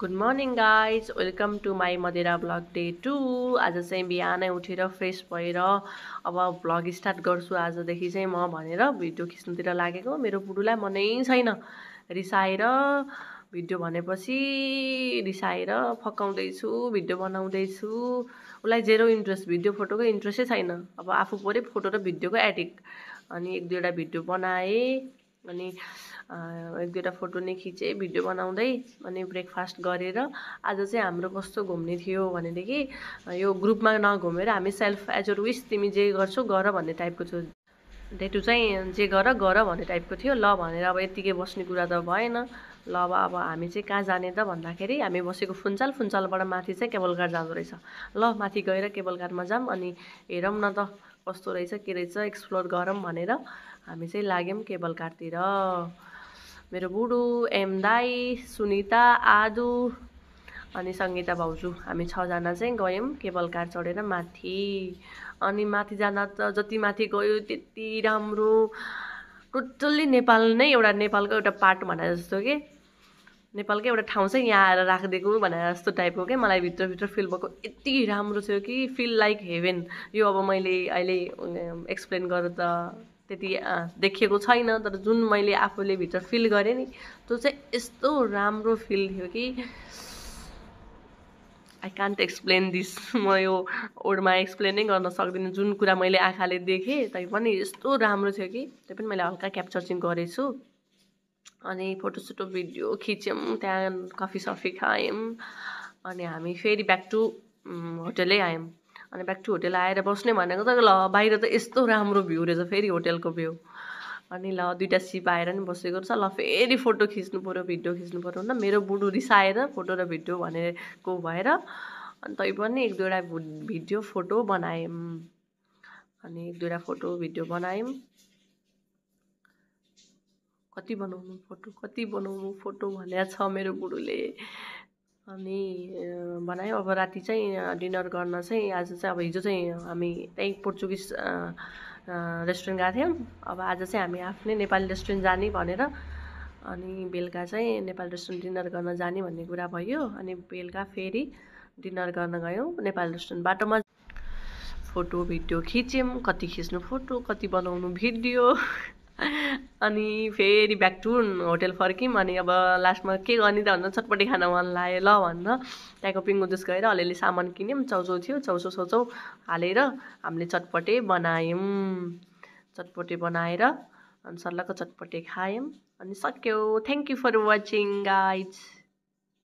Good morning guys, welcome to my मदिरा blog day 2। आज चाहिँ बिहानै उठेर फ्रेस भएर अब भ्लग स्टार्ट गर्छु आजदेखि चाहिँ म भनेर भिडियो खिच्नुतिर लागेको। मेरो बुढुलाई मनै छैन, रिसाएर भिडियो भनेपछि रिसाएर फकाउँदैछु, भिडियो बनाउँदैछु। उसलाई जेरो इन्ट्रेस्ट, भिडियो फोटोको इन्ट्रेस्टै छैन। अब आफू पऱ्यो फोटो र भिडियोको एडिक्ट। अनि एक दुईवटा भिडियो बनाएँ, अनि एक दुईवटा फोटो नै खिचेँ भिडियो बनाउँदै। अनि ब्रेकफास्ट गरेर आज चाहिँ हाम्रो कस्तो घुम्ने थियो भनेदेखि यो ग्रुपमा नघुमेर हामी सेल्फ एज अ विस तिमी जे गर्छौ गर भन्ने टाइपको थियो। डे टु चाहिँ जे गर भन्ने टाइपको थियो। ल भनेर अब यत्तिकै बस्ने कुरा त भएन। ल अब हामी चाहिँ कहाँ जाने त भन्दाखेरि हामी बसेको फुन्चालबाट माथि चाहिँ केबल कार जाँदो रहेछ। ल माथि गएर केबल कारमा जाऊँ, अनि हेरौँ न त कस्तो रहेछ के रहेछ एक्सप्लोर गरौँ भनेर हामी चाहिँ लाग्यौँ केबल कारतिर। मेरो बुढो, एम दाई, सुनिता, आदु अनि सङ्गीता भाउजू हामी 6 जना चाहिँ गयौँ केबल कार चढेर माथि। अनि माथि जाँदा त जति माथि गयो त्यति राम्रो। टोटल्ली नेपाल नै एउटा नेपालको एउटा पार्ट भने जस्तो के, नेपालकै एउटा ठाउँ चाहिँ यहाँ आएर राखिदिएको भने जस्तो टाइपको के मलाई भित्रभित्र फिल भएको। यति राम्रो थियो कि फिल लाइक हेभेन। यो अब मैले अहिले एक्सप्लेन गरेर त त्यति देखिएको छैन, तर जुन मैले आफूले भित्र फिल गरेँ नि त्यो चाहिँ यस्तो राम्रो फिल थियो कि आई कान्ट एक्सप्लेन दिस। म यो वर्डमा एक्सप्लेनै गर्न सक्दिनँ। जुन कुरा मैले आँखाले देखेँ तै पनि यस्तो राम्रो थियो कि त्यही पनि मैले हल्का क्याप्चर चाहिँ गरेछु। अनि फोटोसोटो भिडियो खिच्यौँ, त्यहाँ कफी सफी खायौँ, अनि हामी फेरि ब्याक टु होटेलै आयौँ। अनि ब्याक टु होटेल आएर बस्ने भनेको त ल बाहिर त यस्तो राम्रो भ्यू रहेछ फेरि होटेलको भ्यू। अनि ल दुईवटा सिप आएर नि बसेको रहेछ। ल फेरि फोटो खिच्नु पऱ्यो, भिडियो खिच्नु पऱ्यो न। मेरो बुढो रिसाएर फोटो र भिडियो भनेको भएर अनि तै पनि एक दुईवटा भिडियो फोटो बनायौँ। अनि एक दुईवटा फोटो भिडियो बनायौँ। कति बनाउनु फोटो भनेको छ मेरो बुढोले। अनि बनायो। अब राति चाहिँ डिनर गर्न चाहिँ आज चाहिँ अब हिजो चाहिँ हामी त्यहीँ पोर्चुगिज रेस्टुरेन्ट गएको थियौँ। अब आज चाहिँ हामी आफ्नै नेपाली रेस्टुरेन्ट जाने भनेर अनि बेलुका चाहिँ नेपाली रेस्टुरेन्ट डिनर गर्न जाने भन्ने कुरा भयो। अनि बेलुका फेरि डिनर गर्न गयौँ नेपाली रेस्टुरेन्ट। बाटोमा फोटो भिडियो खिच्यौँ, कति खिच्नु फोटो कति बनाउनु भिडियो। अनि फेरि ब्याक टु होटेल फर्क्यौँ। अनि अब लास्टमा के गर्ने त भन्दा चटपटी खान मन लाग्यो। ल भनेर त्यहाँको पिङ्गो जुस गएर अलिअलि सामान किन्यौँ। चाउचाउ थियो, चाउचाउ साउचाउ हालेर हामीले चटपटे बनायौँ। चटपटे बनाएर अनि सल्लाहको चटपटे खायौँ अनि सक्यो। Thank you for watching guys.